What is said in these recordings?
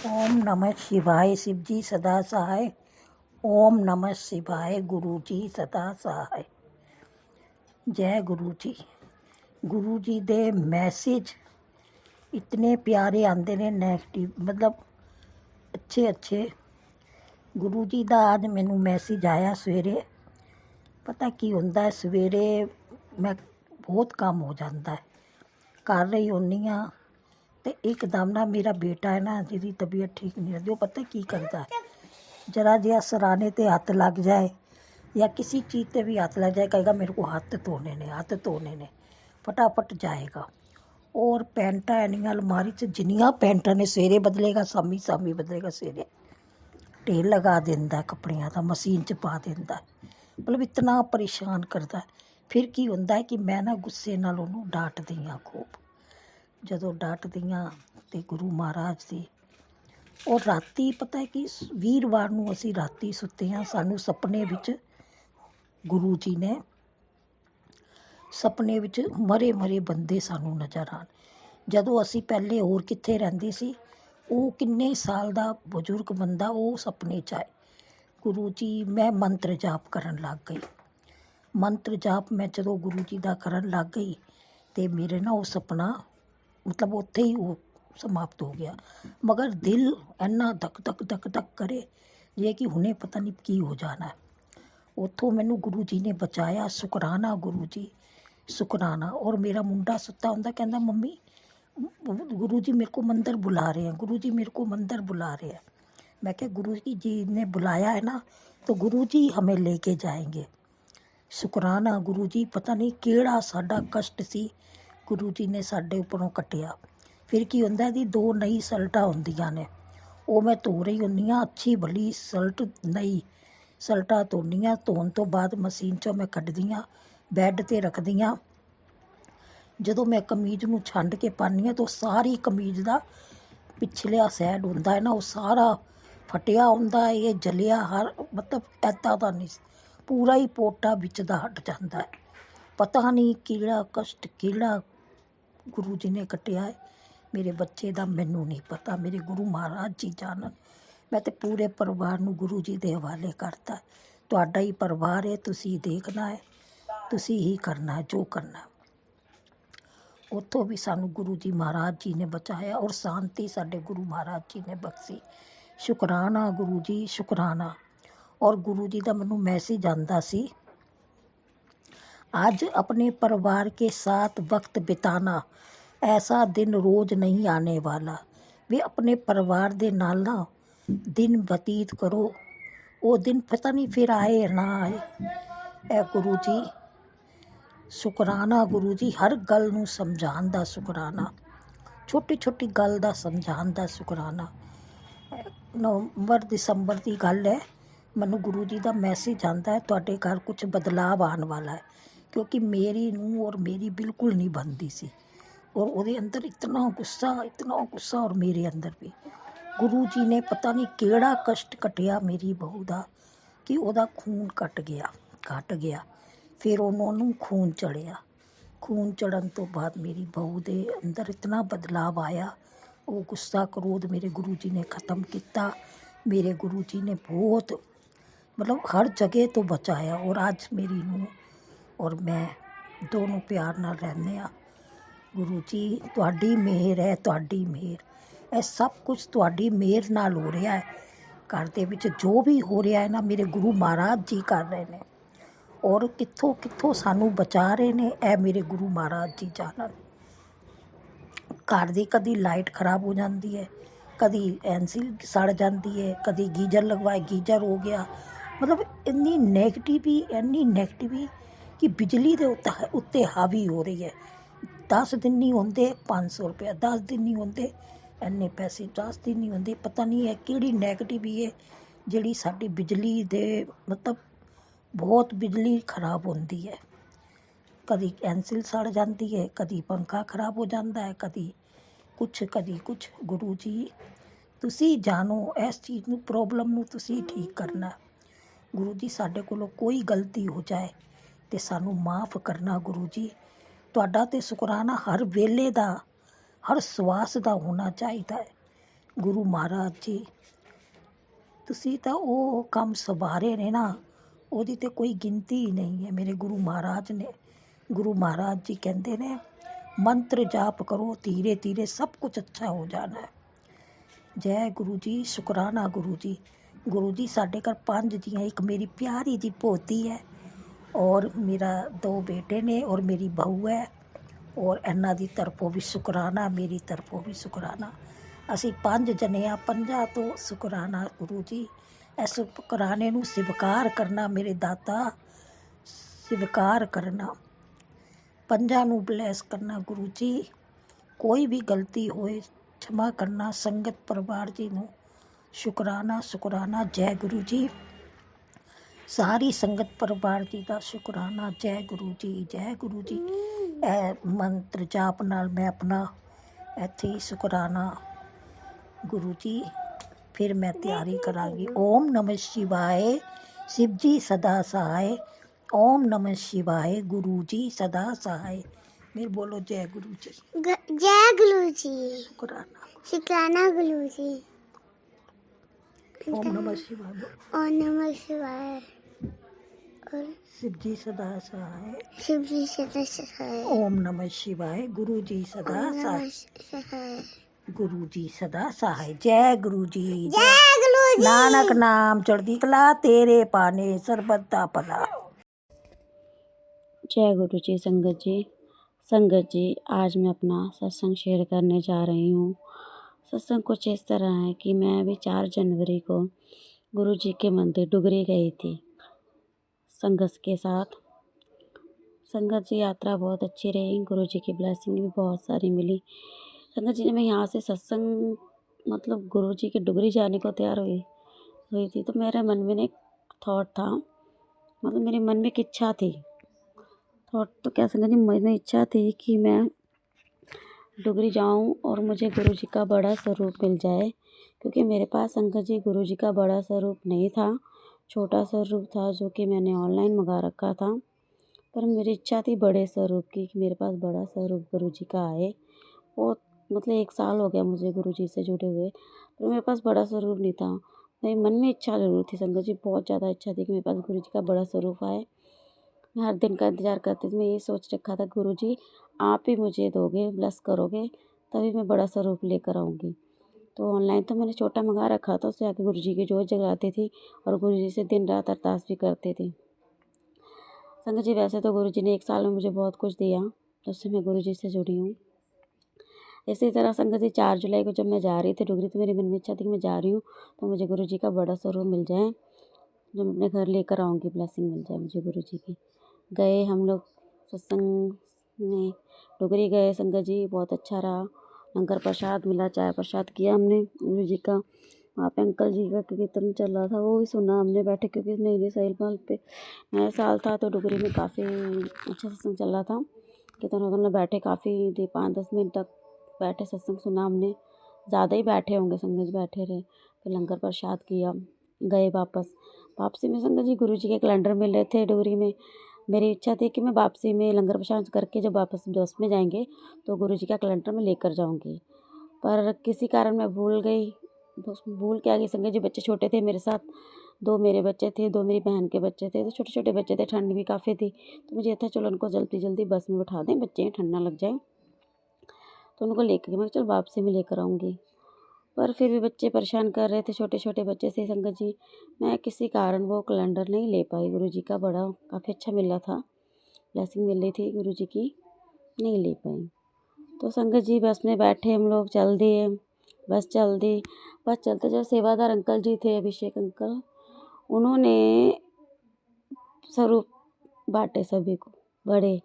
ओम नमः शिवाय। शिव जी सदा सहाय। ओम नमः शिवाय। गुरु जी सदा सहाय। जय गुरु जी। गुरु जी दे मैसेज इतने प्यारे आंदे ने, नैगेटिव मतलब अच्छे अच्छे। गुरु जी का अज मैनू मैसेज आया सवेरे। पता की होंदा है, सवेरे मैं बहुत काम हो जाता है, कर रही होनी हाँ तो एकदम ना मेरा बेटा है ना, जिसकी तबीयत ठीक नहीं रहती, वो पता की करता है, जरा जहा सराहने ते हथ लग जाए या किसी चीज़ पे भी हाथ लग जाए, कहेगा मेरे को हाथ धोने ने, हाथ धोने ने, फटाफट जाएगा। और पैंटा एनियां अलमारी च जिन्नियां पैंटा ने सवेरे बदलेगा, शामी शामी बदलेगा, सवेरे ढेर लगा देंदा कपड़ियां दा, मशीन च पा देंदा, मतलब इतना परेशान करता है। फिर की होंदा है कि मैं ना गुस्से नाल ओनू डांटदी हाँ खूब। जदों डांटदी हाँ ते गुरु महाराज दी। और राती पता है कि वीरवार नूं असीं राती सुत्ते हाँ, सानू सपने विच गुरु जी ने सपने विच मरे मरे बंदे सानू नज़र आन। जदों असीं पहले होर कित्थे रहिंदे सी, वो किन्ने साल दा बजुर्ग बंदा वो सपने च आए। गुरु जी मैं मंत्र जाप करन लग गई। मंत्र जाप मैं जदों गुरु जी दा करन लग गई तो मेरे ना वो सपना मतलब उत्थे ही वो समाप्त हो गया। मगर दिल इन्ना धक धक धक धक करे जे कि हुणे पता नहीं की हो जाना है। उतों मैनू गुरु जी ने बचाया, शुकराना गुरु जी, शुकराना। और मेरा मुंडा सुता हुंदा कहंदा मम्मी गुरु जी मेरे को मंदिर बुला रहे हैं, गुरु जी मेरे को मंदिर बुला रहे हैं। मैं क्या गुरु जी ने बुलाया है ना तो गुरु जी हमें लेके जाएंगे। शुकराना गुरु जी, पता नहीं केड़ा साडा कष्ट सी गुरु जी ने साडे उपरों कटिया। फिर की होंदा है, दो नई सल्टां होंदियां ने, वो मैं धो रही हुंदी हाँ, अच्छी भली सल्ट नई सल्टां धोनी हाँ। धोन तो बाद मशीन चों मैं कड्ढदी हाँ, बैड ते रखदी हाँ। जदों मैं कमीज नूं छंड के पानी हाँ तो सारी कमीज दा पिछलिया सैड हुंदा है ना, वो सारा फटिया हुंदा है, ये जलिया हर मतलब ऐदा दा नहीं, पूरा ही पोटा विच दा हट जांदा है। पता नहीं कीड़ा कष्ट कीड़ा गुरु जी ने कटिया है मेरे बच्चे दा, मैनू नहीं पता, मेरे गुरु महाराज जी जानन। मैं तो पूरे परिवार नूं गुरु जी दे हवाले करता। तुहाडा ही परिवार है, तुसी देखना है, तुसी ही करना है जो करना है। उतों भी सानू गुरु जी महाराज जी ने बचाया और शांति साडे गुरु महाराज जी ने बख्शी। शुकराना गुरु जी, शुकराना। और गुरु जी का मैनू मैसेज आंदा सी, आज अपने परिवार के साथ वक्त बिताना, ऐसा दिन रोज़ नहीं आने वाला। वे अपने परिवार दे नाल ना दिन बतीत करो, वो दिन पता नहीं फिर आए या ना आए। ए गुरु जी शुकराना गुरु जी, हर गल नूं समझाउण दा शुकराना, छोटी छोटी गल दा समझाउण दा शुकराना। नवंबर दिसंबर की गल है, मैनू गुरु जी का मैसेज आता है तुहाडे घर कुछ बदलाव आने वाला है, क्योंकि मेरी नूंह और मेरी बिल्कुल नहीं बनती सी, और उसदे अंदर इतना गुस्सा और मेरे अंदर भी। गुरु जी ने पता नहीं केड़ा कष्ट कटिया मेरी बहू का कि वह खून घट गया। फिर उन्होंने खून चढ़िया, खून चढ़न तो बाद मेरी बहू के अंदर इतना बदलाव आया। वो गुस्सा क्रोध मेरे गुरु जी ने ख़त्म किया। मेरे गुरु जी ने बहुत मतलब हर जगह तो बचाया। और आज मेरी नूंह और मैं दोनों प्यार नाल रहंदे आ। गुरु जी तुहाडी मेहर है, तुहाडी मेहर, यह सब कुछ तुहाडी मेहर नाल हो रहा है। घर दे विच जो भी हो रहा है ना, मेरे गुरु महाराज जी कर रहे हैं। और कित्थों कित्थों सानू बचा रहे हैं, ए मेरे गुरु महाराज जी जानन। घर दी कदी लाइट खराब हो जाती है, कदी एनसील सड़ जाती है, कदी गीजर लगवाए गीजर हो गया, मतलब इन्नी नेगेटिव कि बिजली के उत्ते हावी हो रही है। 10 दिन नहीं होंदे 500 रुपया, 10 दिन नहीं होंदे इन्ने पैसे, 10 दिन नहीं होंदे। पता नहीं है किहड़ी नेगेटिव है जिहड़ी साडी बिजली दे मतलब बहुत बिजली खराब होंदी है। कदी एनसिल सड़ जाती है, कदी पंखा खराब हो जाता है, कदी कुछ। गुरु जी तुसी जानो इस चीज़ नूं, प्रॉब्लम नूं तुसी ठीक करना। गुरु जी साडे कोलों कोई गलती हो जाए तो सानू माफ़ करना। गुरु जी तुहाडा ते शुकराना हर वेले दा, हर सवास दा होना चाहिए है। ਗੁਰੂ ਮਹਾਰਾਜ ਜੀ, ਤੁਸੀਂ ਤਾਂ ਉਹ ਕੰਮ ਸਵਾਰੇ ਨੇ ਨਾ, ਉਹਦੀ ਤੇ ਕੋਈ ਗਿਣਤੀ ਹੀ ਨਹੀਂ ਹੈ। ਮੇਰੇ ਗੁਰੂ ਮਹਾਰਾਜ ਨੇ, ਗੁਰੂ ਮਹਾਰਾਜ ਜੀ ਕਹਿੰਦੇ ਨੇ, ਮੰਤਰ ਜਾਪ ਕਰੋ, ਧੀਰੇ ਧੀਰੇ ਸਭ ਕੁਝ ਅੱਛਾ ਹੋ ਜਾਣਾ ਹੈ। ਜੈ ਗੁਰੂ ਜੀ, ਸ਼ੁਕਰਾਨਾ ਗੁਰੂ ਜੀ। ਗੁਰੂ ਜੀ ਸਾਡੇ ਘਰ 5 ਜੀਆਂ, ਇੱਕ ਮੇਰੀ ਪਿਆਰੀ ਜੀ ਪੋਤੀ ਹੈ, ਔਰ ਮੇਰਾ 2 ਬੇਟੇ ਨੇ, ਔਰ ਮੇਰੀ ਬਹੂ ਹੈ, ਔਰ ਇਹਨਾਂ ਦੀ ਤਰਫੋਂ ਵੀ ਸ਼ੁਕਰਾਨਾ, ਮੇਰੀ ਤਰਫੋਂ ਵੀ ਸ਼ੁਕਰਾਨਾ। ਅਸੀਂ 5 ਜਣੇ ਆ, 5 ਤੋਂ ਸ਼ੁਕਰਾਨਾ ਗੁਰੂ ਜੀ। ਇਸ ਸ਼ੁਕਰਾਨੇ ਨੂੰ ਸਵੀਕਾਰ ਕਰਨਾ ਮੇਰੇ ਦਾਤਾ, ਸਵੀਕਾਰ ਕਰਨਾ, 5 ਨੂੰ ਬਲੈਸ ਕਰਨਾ ਗੁਰੂ ਜੀ। ਕੋਈ ਵੀ ਗਲਤੀ ਹੋਏ क्षमा करना संगत परिवार जी ਨੂੰ ਸ਼ੁਕਰਾਨਾ ਸ਼ੁਕਰਾਨਾ। ਜੈ ਗੁਰੂ ਜੀ, ਸਾਰੀ ਸੰਗਤ ਪਰਿਵਾਰ ਜੀ ਦਾ ਸ਼ੁਕਰਾਨਾ। ਜੈ ਗੁਰੂ ਜੀ, ਜੈ ਗੁਰੂ ਜੀ। ਇਹ ਮੰਤਰ ਜਾਪ ਨਾਲ ਮੈਂ ਆਪਣਾ ਇੱਥੇ ਹੀ ਸ਼ੁਕਰਾਨਾ ਗੁਰੂ ਜੀ। ਫਿਰ ਮੈਂ ਤਿਆਰੀ ਕਰਾਂਗੀ। ਓਮ ਨਮः शिवाय, शिव जी सदा सहाय। ओम नमः शिवाय, गुरु जी सदा सहाय। फिर बोलो जय गुरु जी। जय गुरु जी। शुक्राना, शुक्राना गुरु जी। ओम नमः शिवाय, ओम नमः शिवाय। और शिव जी सदा सहाय। शिव जी सदा सहाय। ओम नमः शिवाय, गुरु जी सदा ओम सहाय। नमः सहाय। गुरु जी सदा सहाय। जय गुरु जी, जय गुरु जी। नानक नाम चढ़ती कला, तेरे पाने सरबत दा भला। जय गुरु जी। संगत जी, आज मैं अपना सत्संग शेयर करने जा रही हूँ। सत्संग कुछ इस तरह है कि मैं अभी 4 जनवरी को गुरु जी के मंदिर डुगरी गई थी संगत के साथ। संगत जी, यात्रा बहुत अच्छी रही, गुरु जी की ब्लेसिंग भी बहुत सारी मिली। संगत जी, ने मैं यहाँ से सत्संग मतलब गुरु जी के डुगरी जाने को तैयार हुई थी, तो मेरे मन में एक थॉट था, मतलब मेरे मन में एक इच्छा थी। थॉट तो क्या संगत जी, मेरी इच्छा थी कि मैं डुगरी जाऊं और मुझे गुरु जी का बड़ा स्वरूप मिल जाए, क्योंकि मेरे पास संगत जी गुरु जी का बड़ा स्वरूप नहीं था, छोटा स्वरूप था जो कि मैंने ऑनलाइन मंगा रखा था। पर मेरी इच्छा थी बड़े स्वरूप की, कि मेरे पास बड़ा स्वरूप गुरु जी का आए। और मतलब 1 साल हो गया मुझे गुरु जी से जुड़े हुए, पर मेरे पास बड़ा स्वरूप नहीं था। मेरे मन में इच्छा जरूर थी संगत जी, बहुत ज़्यादा इच्छा थी कि मेरे पास गुरु जी का बड़ा स्वरूप आए। मैं हर दिन का इंतज़ार करती थी। मैं ये सोच रखा था, गुरु जी आप ही मुझे दोगे, ब्लेस करोगे, तभी मैं बड़ा स्वरूप लेकर आऊँगी। तो ऑनलाइन तो मैंने छोटा मंगा रखा था, उससे आके गुरु जी की जोत जगाती थी और गुरु जी से दिन रात अरदास भी करती थी। संगत जी, वैसे तो गुरु जी ने 1 साल में मुझे बहुत कुछ दिया, तो उससे मैं गुरु जी से जुड़ी हूँ। इसी तरह संगत जी, 4 जुलाई को जब मैं जा रही थी डुगरी, तो मेरे मन में इच्छा थी कि मैं जा रही हूँ तो मुझे गुरु जी का बड़ा स्वरूप मिल जाए, जो मैं अपने घर लेकर आऊँगी, ब्लेसिंग मिल जाए मुझे गुरु जी की। गए हम लोग सत्संग में, डुगरी गए संगत जी, बहुत अच्छा रहा। लंगर प्रसाद मिला, चाय प्रसाद किया हमने गुरु जी का। वहाँ पे अंकल जी का कीर्तन चल रहा था, वो भी सुना हमने बैठे, क्योंकि नई साल पे नया साल था, तो डुगरी में काफ़ी अच्छा सत्संग चल रहा था। कीर्तन में बैठे काफ़ी देर, 5-10 मिनट तक बैठे, सत्संग सुना हमने। ज़्यादा ही बैठे होंगे संगत जी, बैठे रहे। फिर लंगर प्रसाद किया, गए वापसी में संगत जी गुरु जी के कैलेंडर मिल रहे थे डुगरी में। मेरी इच्छा थी कि मैं वापसी में लंगर प्रसाद करके जब वापस बस में जाएंगे तो गुरु जी का कैलेंडर मैं लेकर जाऊंगी, पर किसी कारण मैं भूल गई। तो भूल के आ गई संगत जी, बच्चे छोटे थे मेरे साथ, 2 मेरे बच्चे थे, 2 मेरी बहन के बच्चे थे, तो छोटे छोटे बच्चे थे, ठंड भी काफ़ी थी, तो मुझे था चलो उनको जल्दी बस में बैठा दें, बच्चे ठंड ना लग जाए, तो उनको लेकर मैं चल वापसी में लेकर आऊँगी। पर फिर भी बच्चे परेशान कर रहे थे, छोटे छोटे बच्चे से संगत जी, मैं किसी कारण वो कैलेंडर नहीं ले पाई। गुरु जी का बड़ा काफ़ी अच्छा मिल रहा था, ब्लेसिंग मिल रही थी गुरु जी की, नहीं ले पाई। तो संगत जी बस में बैठे हम लोग, चल दिए, बस चलते जो सेवादार अंकल जी थे, अभिषेक अंकल, उन्होंने स्वरूप बांटे सभी को बड़े।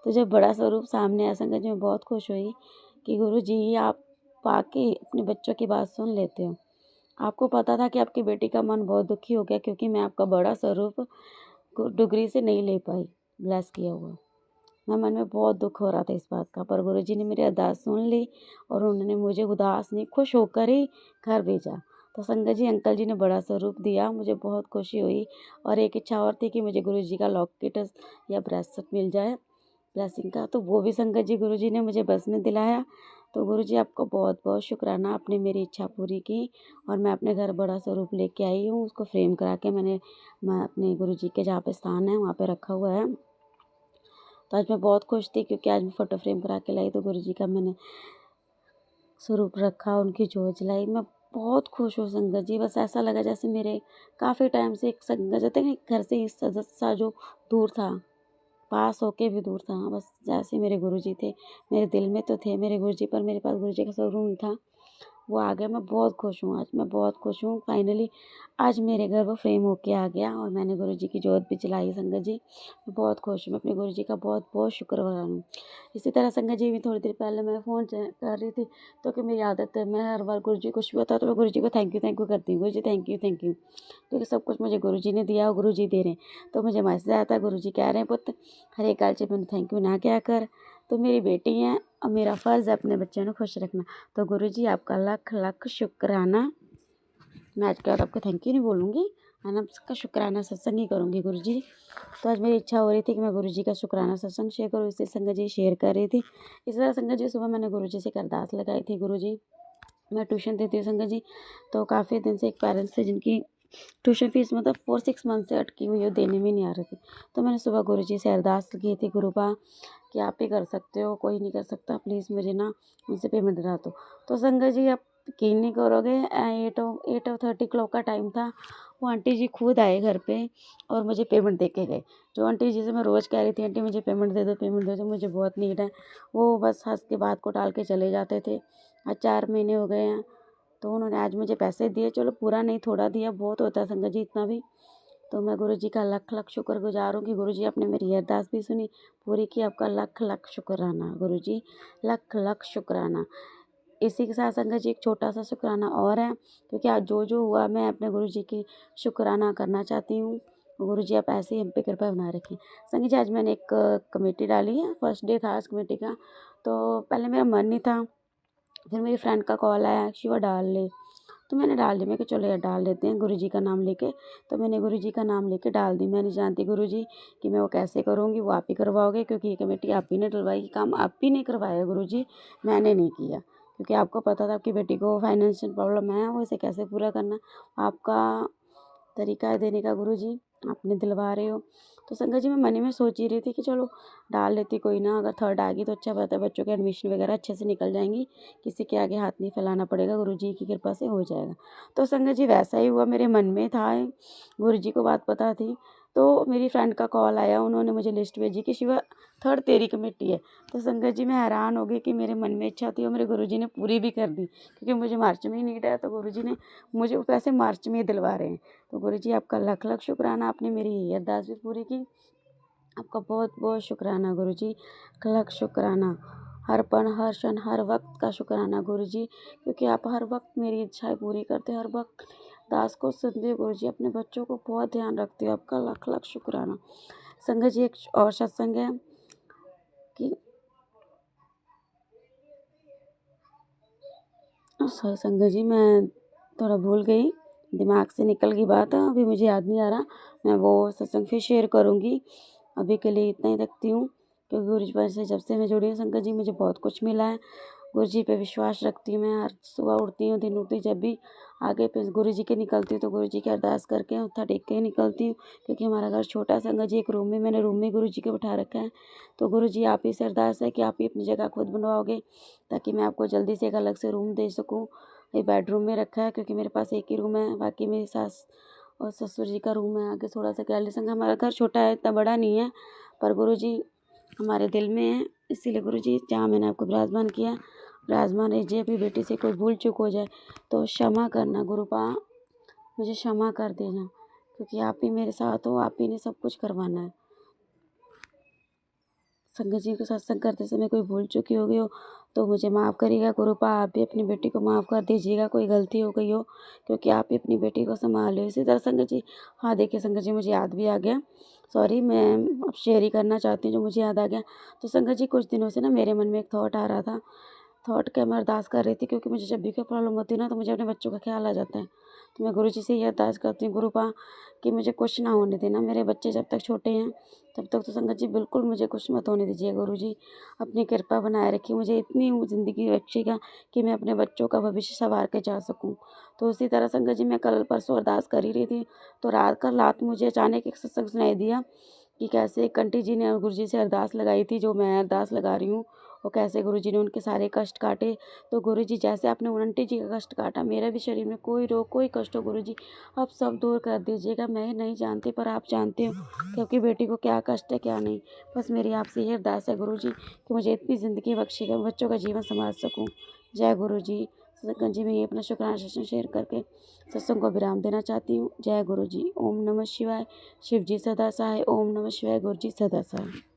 तो जब बड़ा स्वरूप सामने आया संगत जी, मैं बहुत खुश हुई कि गुरु जी आप वाकई अपने बच्चों की बात सुन लेते हो। आपको पता था कि आपकी बेटी का मन बहुत दुखी हो गया, क्योंकि मैं आपका बड़ा स्वरूप डुगरी से नहीं ले पाई, ब्लेस किया हुआ। मैं मन में बहुत दुख हो रहा था इस बात का, पर गुरु जी ने मेरी अरदास सुन ली और उन्होंने मुझे उदास नहीं, खुश होकर ही घर भेजा। तो संगत जी, अंकल जी ने बड़ा स्वरूप दिया, मुझे बहुत खुशी हुई। और एक इच्छा और थी कि मुझे गुरु जी का लॉकेट या ब्रेसलेट मिल जाए ब्लेसिंग का, तो वो भी संगत जी गुरु जी ने मुझे बस में दिलाया। तो गुरुजी आपका बहुत बहुत शुक्राना, आपने मेरी इच्छा पूरी की और मैं अपने घर बड़ा स्वरूप लेके आई हूँ। उसको फ्रेम करा के मैं अपने गुरुजी के जहाँ पे स्थान है वहाँ पे रखा हुआ है। तो आज मैं बहुत खुश थी क्योंकि आज मैं फ़ोटो फ्रेम करा के लाई तो गुरुजी का मैंने स्वरूप रखा, उनकी जोत जलाई। मैं बहुत खुश हूँ संगत जी। बस ऐसा लगा जैसे मेरे काफ़ी टाइम से एक संगत जाते हैं घर से एक सदस्य सा जो दूर था, पास होके भी दूर था, बस जैसे मेरे गुरुजी थे, मेरे दिल में तो थे मेरे गुरुजी, पर मेरे पास गुरुजी का स्वरूप नहीं था। वो आ गया। मैं बहुत खुश हूँ आज, मैं बहुत खुश हूँ। फाइनली आज मेरे घर वो फ्रेम होके आ गया और मैंने गुरुजी की जोत भी जलाई संगत जी। मैं बहुत खुश हूँ, मैं अपने गुरुजी का बहुत बहुत शुक्रगुज़ार हूँ। इसी तरह संगत जी भी थोड़ी देर पहले मैं फ़ोन कर रही थी तो कि मेरी आदत है, मैं हर बार गुरुजी कुछ भी होता है तो मैं गुरुजी को थैंक यू करती हूँ, गुरुजी थैंक यू, क्योंकि सब कुछ मुझे गुरुजी ने दिया और गुरुजी दे रहे हैं। तो मुझे मैसेज आया था, गुरुजी कह रहे हैं पुत्र हर एक गल च मैनूं थैंक यू ना क्या कर, तो मेरी बेटी है और मेरा फ़र्ज़ है अपने बच्चों को खुश रखना। तो गुरुजी आपका लख लख शुक्राना। मैं आज के बाद आपको थैंक यू नहीं बोलूँगी, मैं आपका शुक्राना सत्संग ही करूँगी गुरुजी। तो आज मेरी इच्छा हो रही थी कि मैं गुरुजी का शुक्राना सत्संग शेयर करूँ, इसलिए संगत जी शेयर कर रही थी। इस तरह संगत जी सुबह मैंने गुरुजी से एक अरदास लगाई थी। गुरुजी मैं ट्यूशन देती हूँ संगत जी, तो काफ़ी दिन से एक पेरेंट्स थे जिनकी ट्यूशन फीस मतलब 4-6 मंथ से अटकी हुई है, देने में नहीं आ रही थी। तो मैंने सुबह गुरुजी से अरदास की थी, गुरुपा कि आप ही कर सकते हो, कोई नहीं कर सकता, प्लीज़ मुझे ना उनसे पेमेंट दिला दो। तो संगत जी आप यकीन नहीं करोगे, 8:30 क्लॉक का टाइम था। वो आंटी जी खुद आए घर पे और मुझे पेमेंट दे के गए। जो आंटी जी से मैं रोज़ कह रही थी आंटी मुझे पेमेंट दे दो, मुझे बहुत नीड है, वो बस हंस के बात को टाल के चले जाते थे। आज 4 महीने हो गए हैं तो उन्होंने आज मुझे पैसे दिए, चलो पूरा नहीं थोड़ा दिया, बहुत होता है संगत जी इतना भी। तो मैं गुरुजी का लख लख शुक्रगुजार हूँ कि गुरुजी आपने मेरी अरदास भी सुनी, पूरी की। आपका लख लख शुक्राना गुरुजी, लख लख शुक्राना। इसी के साथ संगत जी एक छोटा सा शुक्राना और है, क्योंकि आज जो हुआ मैं अपने गुरुजी की शुक्राना करना चाहती हूँ। गुरुजी आप ऐसे ही हम पे कृपा बना रखें। संगत जी आज मैंने एक कमेटी डाली है, फर्स्ट डे था आज कमेटी का। तो पहले मेरा मन नहीं था, फिर मेरी फ्रेंड का कॉल आया, शिवा डाल ले, तो मैंने डाल दी। मैं कि चलो यार डाल देते हैं गुरुजी का नाम लेके। तो मैंने गुरुजी का नाम लेके डाल दी। मैं नहीं जानती गुरुजी कि मैं वो कैसे करूँगी, वो आप ही करवाओगे, क्योंकि ये कमेटी आप ही ने डलवाई, काम आप ही ने करवाया गुरुजी, मैंने नहीं किया। क्योंकि आपको पता था आपकी बेटी को फाइनेंशियल प्रॉब्लम है, वो इसे कैसे पूरा करना, आपका तरीका है देने का गुरुजी, आपने दिलवा रहे हो। तो संगत जी मैं मन में सोच ही रही थी कि चलो डाल लेती, कोई ना, अगर थर्ड आ गई तो अच्छा बात है, बच्चों के एडमिशन वगैरह अच्छे से निकल जाएंगी, किसी के आगे हाथ नहीं फैलाना पड़ेगा, गुरुजी की कृपा से हो जाएगा। तो संगत जी वैसा ही हुआ, मेरे मन में था, गुरुजी को बात पता थी। तो मेरी फ्रेंड का कॉल आया, उन्होंने मुझे लिस्ट भेजी कि शिवा थर्ड तेरी कमेटी है। तो संगत जी मैं हैरान हो गई कि मेरे मन में इच्छा थी और मेरे गुरुजी ने पूरी भी कर दी, क्योंकि मुझे मार्च में ही नीड है, तो गुरुजी ने मुझे वो पैसे मार्च में ही दिलवा रहे हैं। तो गुरुजी आपका लख लख शुक्राना, आपने मेरी ये अरदास भी पूरी की। आपका बहुत बहुत शुक्राना गुरुजी, लख शुक्राना, हर पल हर क्षण हर वक्त का शुक्राना गुरुजी, क्योंकि आप हर वक्त मेरी इच्छाएं पूरी करते हो, हर वक्त दास को सुनते हो गुरुजी, अपने बच्चों को बहुत ध्यान रखते हो, आपका लख लख शुक्राना। संगत जी एक और सत्संग है कि सॉरी संगत जी मैं थोड़ा भूल गई, दिमाग से निकल गई बात, अभी मुझे याद नहीं आ रहा। मैं वो सत्संग फिर शेयर करूँगी, अभी के लिए इतना ही रखती हूँ। क्योंकि गुरु जी पर से जब से मैं जुड़ी हूँ संगत जी मुझे बहुत कुछ मिला है। गुरु जी पे विश्वास रखती हूँ मैं, हर सुबह उठती हूँ, दिन उठती जब भी आगे पे गुरु जी के निकलती हूँ तो गुरु जी की अरदास करके मत्था टेक के ही निकलती हूँ। क्योंकि हमारा घर छोटा संगत जी, एक रूम में मैंने रूम में गुरु जी को बिठा रखा है। तो गुरु जी आप ही से अरदास है कि आप ही अपनी जगह खुद बनवाओगे, ताकि मैं आपको जल्दी से एक अलग से रूम दे सकूँ। ये बेडरूम में रखा है क्योंकि मेरे पास एक ही रूम है, बाकी मेरी सास और ससुर जी का रूम है आगे थोड़ा सा गैलरी संग। हमारा घर छोटा है, इतना बड़ा नहीं है, पर गुरु जी हमारे दिल में है। इसीलिए गुरु जी जहाँ मैंने आपको विराजमान किया, विराजमान रहिए। अपनी बेटी से कोई भूल चूक हो जाए तो क्षमा करना गुरुपा, मुझे क्षमा कर देना, क्योंकि आप ही मेरे साथ हो, आप ही ने सब कुछ करवाना है। संगत जी को सत्संग करते समय कोई भूल चुकी हो गई हो तो मुझे माफ़ करिएगा गुरुपा, आप भी अपनी बेटी को माफ़ कर दीजिएगा, कोई गलती हो गई हो, क्योंकि आप ही अपनी बेटी को संभाल हो। इसी तरह संगत जी, हाँ देखिए संगत जी मुझे याद भी आ गया, सॉरी मैं अब शेयर ही करना चाहती हूँ जो मुझे याद आ गया। तो संगत जी कुछ दिनों से ना मेरे मन में एक थॉट आ रहा था, थॉट के मैं अरदास कर रही थी, क्योंकि मुझे जब भी कोई प्रॉब्लम होती है ना तो मुझे अपने बच्चों का ख्याल आ जाता है। तो मैं गुरुजी से ये अरदास करती हूँ, गुरु पा कि मुझे कुछ ना होने देना, मेरे बच्चे जब तक छोटे हैं तब तक तो संगत जी बिल्कुल मुझे कुछ मत होने दीजिए गुरुजी। अपनी कृपा बनाए रखिए, मुझे इतनी ज़िंदगी बख्शिएगा कि मैं अपने बच्चों का भविष्य सँवार के जा सकूँ। तो उसी तरह संगत जी मैं कल परसों अरदास कर ही रही थी, तो कल रात मुझे अचानक एक सत्संग सुनाई दिया कि कैसे एक आंटी जी ने गुरुजी से अरदास लगाई थी, जो मैं अरदास लगा रही हूँ, और कैसे गुरुजी ने उनके सारे कष्ट काटे। तो गुरुजी जैसे आपने उन आंटी जी का कष्ट काटा, मेरा भी शरीर में कोई रोग कोई कष्ट हो गुरुजी आप सब दूर कर दीजिएगा। मैं नहीं जानती पर आप जानते हो क्योंकि बेटी को क्या कष्ट है क्या नहीं। बस मेरी आपसे ये अरदास है गुरुजी कि मुझे इतनी ज़िंदगी बख्शिएगा, बच्चों का जीवन संभाल सकूँ। जय गुरुजी। सत्संग जी, मैं ये अपना शुक्राना सत्संग शेयर करके सत्संग को विराम देना चाहती हूँ। जय गुरुजी। ओम नमः शिवाय। शिव जी सदा सहाय। ओम नमः शिवाय। गुरु जी सदा सहाय।